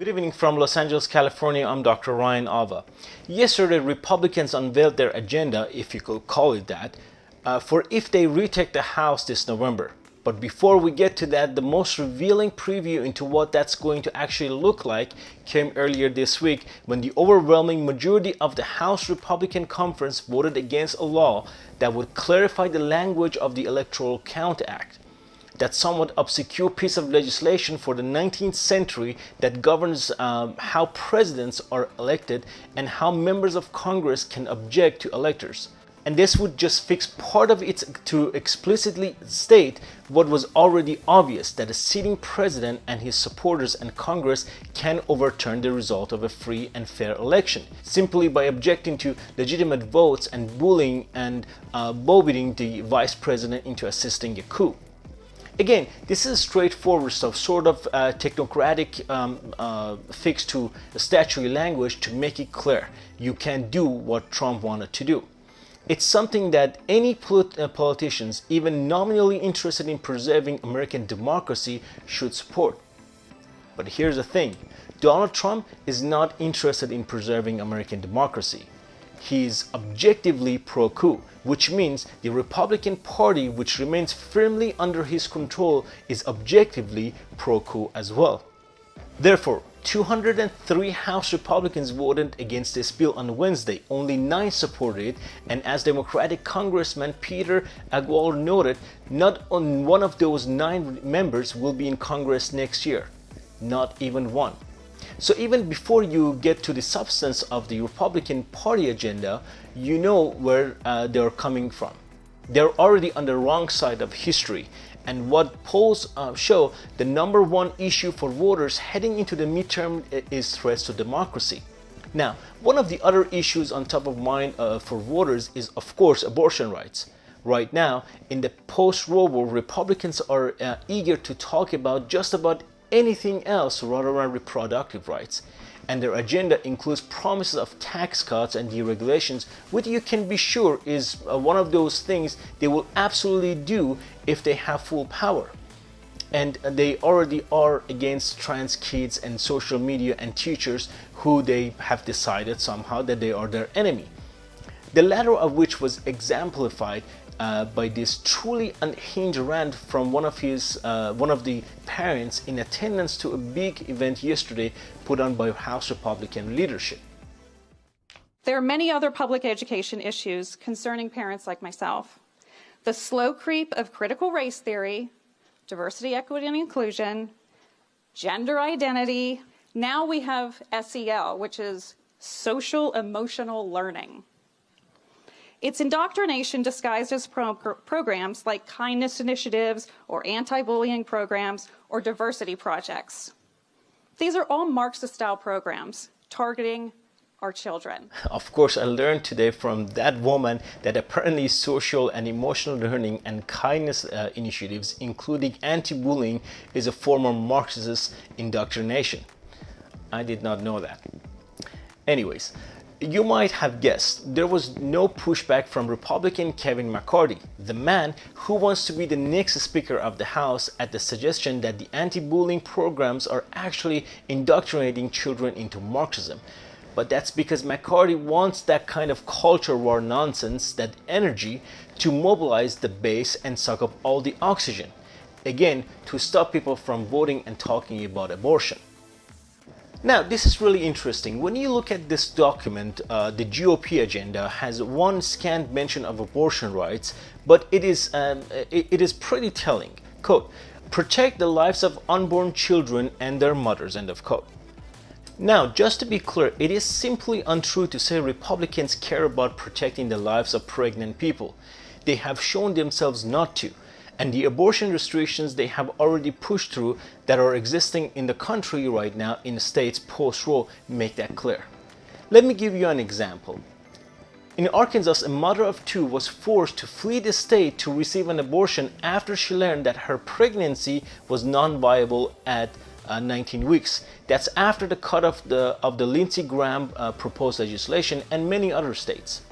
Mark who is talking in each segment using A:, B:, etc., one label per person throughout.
A: Good evening from Los Angeles, California. I'm Dr. Ryan Alva. Yesterday, Republicans unveiled their agenda, if you could call it that, for if they retake the House this November. But before we get to that, the most revealing preview into what that's going to actually look like came earlier this week when the overwhelming majority of the House Republican Conference voted against a law that would clarify the language of the Electoral Count Act. That somewhat obscure piece of legislation for the 19th century that governs how presidents are elected and how members of Congress can object to electors. And this would just fix part of it to explicitly state what was already obvious, that a sitting president and his supporters and Congress can overturn the result of a free and fair election simply by objecting to legitimate votes and bullying and browbeating the vice president into assisting a coup. Again, this is straightforward stuff, sort of technocratic fix to the statutory language to make it clear you can do what Trump wanted to do. It's something that any politicians, even nominally interested in preserving American democracy, should support. But here's the thing, Donald Trump is not interested in preserving American democracy. He's objectively pro-coup, which means the Republican Party, which remains firmly under his control, is objectively pro-coup as well. Therefore, 203 House Republicans voted against this bill on Wednesday. Only 9 supported it, and as Democratic Congressman Peter Aguilar noted, not one of those 9 members will be in Congress next year. Not even one. So even before you get to the substance of the Republican Party agenda, you know where they're coming from. They're already on the wrong side of history. And what polls show, the number one issue for voters heading into the midterm is threats to democracy. Now, one of the other issues on top of mind for voters is, of course, abortion rights. Right now, in the post-Roe War, Republicans are eager to talk about just about anything else rather than reproductive rights, and their agenda includes promises of tax cuts and deregulations, which you can be sure is one of those things they will absolutely do if they have full power. And they already are against trans kids and social media and teachers who they have decided somehow that they are their enemy. The latter of which was exemplified by this truly unhinged rant from one of the parents in attendance to a big event yesterday put on by House Republican leadership.
B: There are many other public education issues concerning parents like myself. The slow creep of critical race theory, diversity, equity, and inclusion, gender identity. Now we have SEL, which is social emotional learning. It's indoctrination disguised as programs like kindness initiatives or anti-bullying programs or diversity projects. These are all Marxist-style programs targeting our children.
A: Of course, I learned today from that woman that apparently social and emotional learning and kindness initiatives, including anti-bullying, is a form of Marxist indoctrination. I did not know that. Anyways, you might have guessed there was no pushback from Republican Kevin McCarthy, the man who wants to be the next Speaker of the House, at the suggestion that the anti-bullying programs are actually indoctrinating children into Marxism. But that's because McCarthy wants that kind of culture war nonsense, that energy, to mobilize the base and suck up all the oxygen. Again, to stop people from voting and talking about abortion. Now, this is really interesting. When you look at this document, the GOP agenda has one scant mention of abortion rights, but it is pretty telling. Quote, protect the lives of unborn children and their mothers, end of quote. Now, just to be clear, it is simply untrue to say Republicans care about protecting the lives of pregnant people. They have shown themselves not to. And the abortion restrictions they have already pushed through that are existing in the country right now in states post-Roe make that clear. Let me give you an example. In Arkansas, a mother of 2 was forced to flee the state to receive an abortion after she learned that her pregnancy was non-viable at 19 weeks. That's after the cut of the Lindsey Graham proposed legislation and many other states.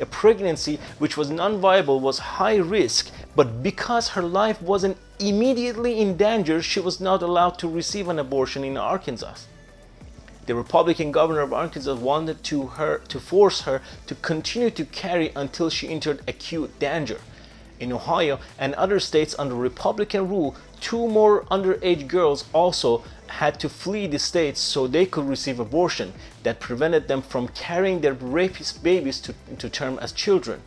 A: A pregnancy which was non-viable was high risk, but because her life wasn't immediately in danger, she was not allowed to receive an abortion in Arkansas. The Republican governor of Arkansas wanted to force her to continue to carry until she entered acute danger. In Ohio and other states under Republican rule, 2 more underage girls also had to flee the states so they could receive abortion that prevented them from carrying their rapist babies to term as children.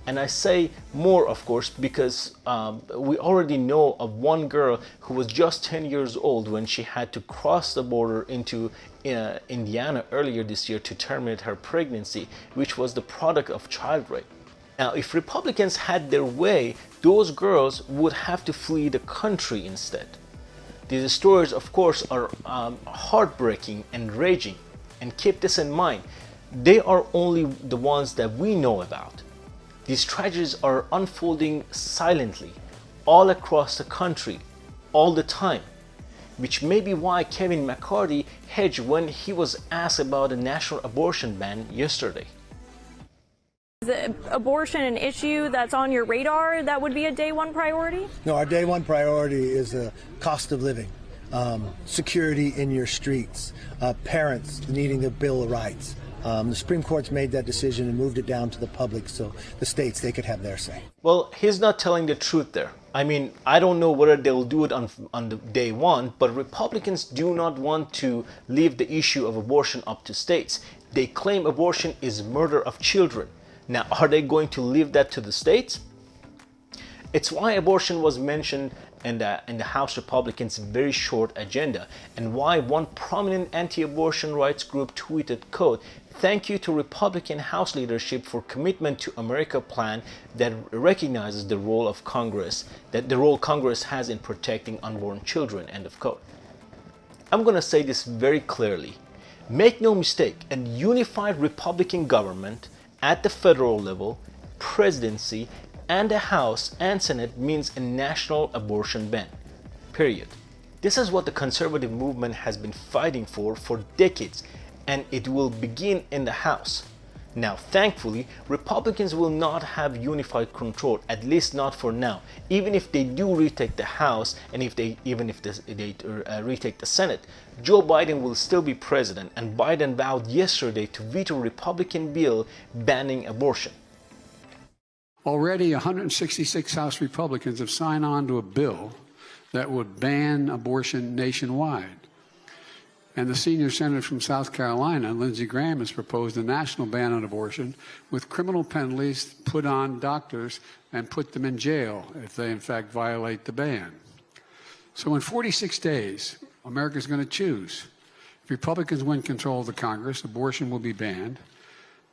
A: And I say more, of course, because we already know of one girl who was just 10 years old when she had to cross the border into Indiana earlier this year to terminate her pregnancy, which was the product of child rape. Now, if Republicans had their way, those girls would have to flee the country instead. These stories, of course, are heartbreaking and raging. And keep this in mind, they are only the ones that we know about. These tragedies are unfolding silently, all across the country, all the time, which may be why Kevin McCarthy hedged when he was asked about a national abortion ban yesterday.
C: Is abortion an issue that's on your radar that would be a day one priority?
D: No, our day one priority is the cost of living, security in your streets, parents needing the Bill of Rights. The Supreme Court's made that decision and moved it down to the public so the states, they could have their say.
A: Well, he's not telling the truth there. I mean, I don't know whether they'll do it on the day one, but Republicans do not want to leave the issue of abortion up to states. They claim abortion is murder of children. Now, are they going to leave that to the states? It's why abortion was mentioned in the House Republicans' very short agenda, and why one prominent anti-abortion rights group tweeted, quote, "Thank you to Republican House leadership for commitment to America plan that recognizes the role of Congress, that the role Congress has in protecting unborn children," end of quote. I'm going to say this very clearly. Make no mistake, a unified Republican government at the federal level, presidency, and the House and Senate means a national abortion ban. Period. This is what the conservative movement has been fighting for decades, and it will begin in the House. Now, thankfully, Republicans will not have unified control, at least not for now. Even if they do retake the House, and even if they retake the Senate, Joe Biden will still be president, and Biden vowed yesterday to veto a Republican bill banning abortion.
E: Already 166 House Republicans have signed on to a bill that would ban abortion nationwide. And the senior senator from South Carolina, Lindsey Graham, has proposed a national ban on abortion with criminal penalties put on doctors and put them in jail if they, in fact, violate the ban. So in 46 days, America's going to choose. If Republicans win control of the Congress, abortion will be banned.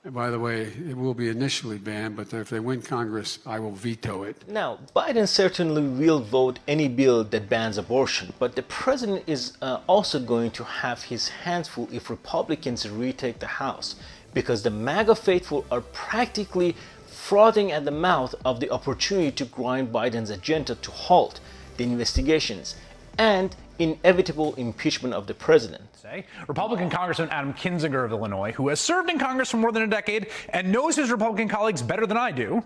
E: And by the way, it will be initially banned, but if they win Congress, I will veto it.
A: Now, Biden certainly will vote any bill that bans abortion, but the president is also going to have his hands full if Republicans retake the House, because the MAGA faithful are practically frothing at the mouth of the opportunity to grind Biden's agenda to halt the investigations and inevitable impeachment of the president.
F: Republican Congressman Adam Kinzinger of Illinois, who has served in Congress for more than a decade and knows his Republican colleagues better than I do,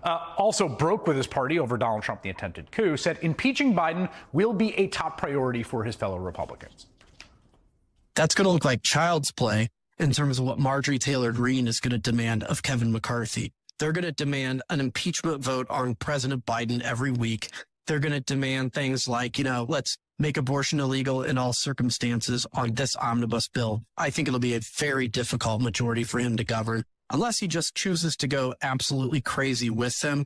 F: also broke with his party over Donald Trump, the attempted coup, said impeaching Biden will be a top priority for his fellow Republicans.
G: That's going to look like child's play in terms of what Marjorie Taylor Greene is going to demand of Kevin McCarthy. They're going to demand an impeachment vote on President Biden every week. They're going to demand things like, let's make abortion illegal in all circumstances on this omnibus bill. I think it'll be a very difficult majority for him to govern, unless he just chooses to go absolutely crazy with them.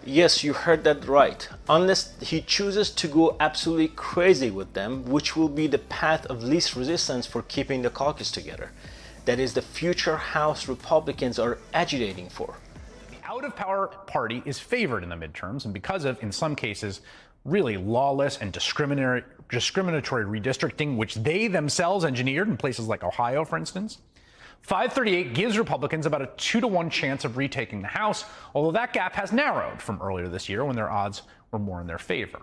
A: Yes, you heard that right. Unless he chooses to go absolutely crazy with them, which will be the path of least resistance for keeping the caucus together. That is the future House Republicans are agitating for.
F: Out-of-power party is favored in the midterms, and because of, in some cases, really lawless and discriminatory redistricting, which they themselves engineered in places like Ohio, for instance, 538 gives Republicans about a 2-to-1 chance of retaking the House, although that gap has narrowed from earlier this year when their odds were more in their favor.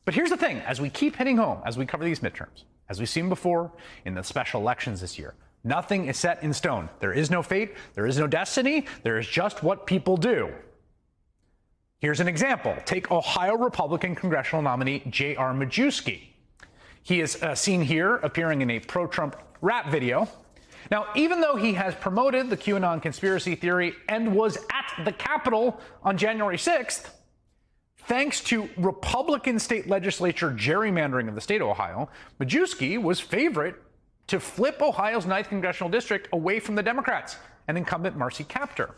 F: But here's the thing, as we keep hitting home, as we cover these midterms, as we've seen before in the special elections this year, nothing is set in stone. There is no fate. There is no destiny. There is just what people do. Here's an example. Take Ohio Republican congressional nominee J.R. Majewski. He is seen here appearing in a pro-Trump rap video. Now, even though he has promoted the QAnon conspiracy theory and was at the Capitol on January 6th, thanks to Republican state legislature gerrymandering of the state of Ohio, Majewski was favorite to flip Ohio's 9th congressional district away from the Democrats and incumbent Marcy Kaptur.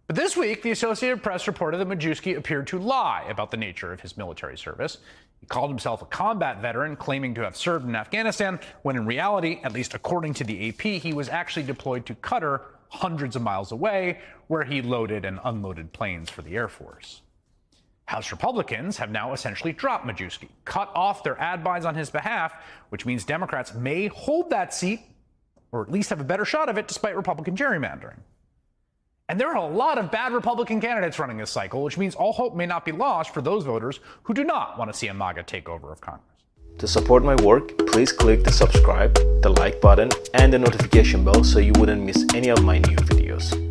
F: But this week, the Associated Press reported that Majewski appeared to lie about the nature of his military service. He called himself a combat veteran, claiming to have served in Afghanistan, when in reality, at least according to the AP, he was actually deployed to Qatar, hundreds of miles away, where he loaded and unloaded planes for the Air Force. House Republicans have now essentially dropped Majewski, cut off their ad buys on his behalf, which means Democrats may hold that seat, or at least have a better shot of it, despite Republican gerrymandering. And there are a lot of bad Republican candidates running this cycle, which means all hope may not be lost for those voters who do not want to see a MAGA takeover of Congress.
A: To support my work, please click the subscribe, the like button, and the notification bell so you wouldn't miss any of my new videos.